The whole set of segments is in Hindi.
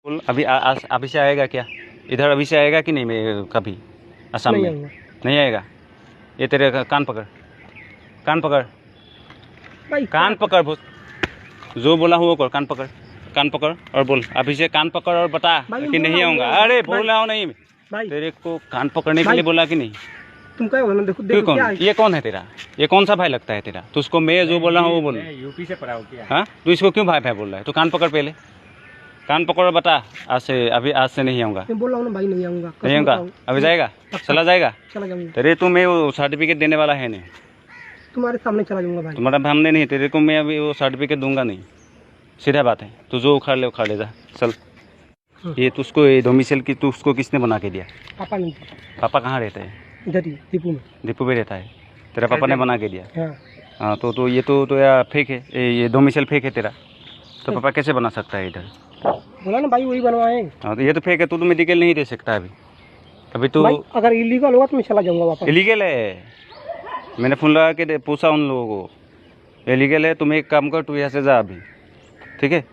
बोल अभी से आएगा क्या? इधर अभी से आएगा कि नहीं? मैं कभी असम में नहीं आएगा। ये तेरे कान पकड़, कान पकड़, कान पकड़, जो बोला हूँ वो कर। कान पकड़, कान पकड़ और बोल। अभी से कान पकड़ और बता कि नहीं आऊँगा। अरे बोल रहा हूँ नहीं, तेरे को कान पकड़ने के लिए बोला कि नहीं? तुम क्या बोल रहे? देखो कौन ये? कौन है तेरा? ये कौन सा भाई लगता है तेरा? तो उसको मैं जो बोल रहा हूँ वो बोल। यूपी से पढ़ा हो क्या? हाँ, तो इसको क्यों भाई भाई बोल रहा है? तो कान पकड़, पहले कान पकड़ और बता। आज से नहीं आऊँगा। मैं बोल रहा हूँ ना भाई, नहीं आऊँगा। नहीं आऊँगा। अभी जाएगा? चला जाएगा? चला जाऊँगा। तेरे तो मैं वो सर्टिफिकेट देने वाला है नहीं। तुम्हारे सामने चला जाऊँगा भाई। तुम्हारा सामने नहीं, तेरे को मैं अभी वो सर्टिफिकेट दूंगा नहीं। सीधा बात है। तू जो उखाड़ ले जा, चल। ये तुझको ये डोमिसाइल की तो उसको किसने बना के दिया? पापा नहीं। पापा कहाँ रहते हैं? इधर ही दीपू में। दीपू में रहता है। तेरा पापा ने बना के दिया? हाँ। हाँ, तो ये तो यार फेक है। ये डोमिसाइल फेक है तेरा। तो पापा कैसे बना सकता है इधर? बोला ना भाई, वही बनवाए। हाँ, तो ये तो फेक है। तू तो मेडिकल नहीं दे सकता अभी तो। अगर इलीगल होगा तो मैं चला जाऊँगा वापस। इलीगल है। मैंने फोन लगा के पूछा उन लोगों को, इलीगल है। तुम एक काम कर, तू यहाँ से जा अभी, ठीक है?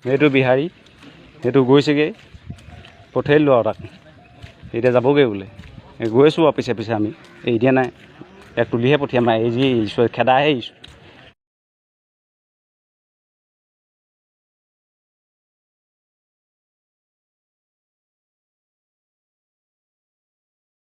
এইটো বিহাৰী, এইটো গৈছেগৈ, পঠিয়াই দিলোঁ আৰু তাক। এতিয়া যাবগৈ বোলে। গৈছোঁ আৰু পিছে পিছে আমি এৰি দিয়া নাই। এক তুলিহে পঠিয়াম, এই যি খেদাহে এৰিছোঁ।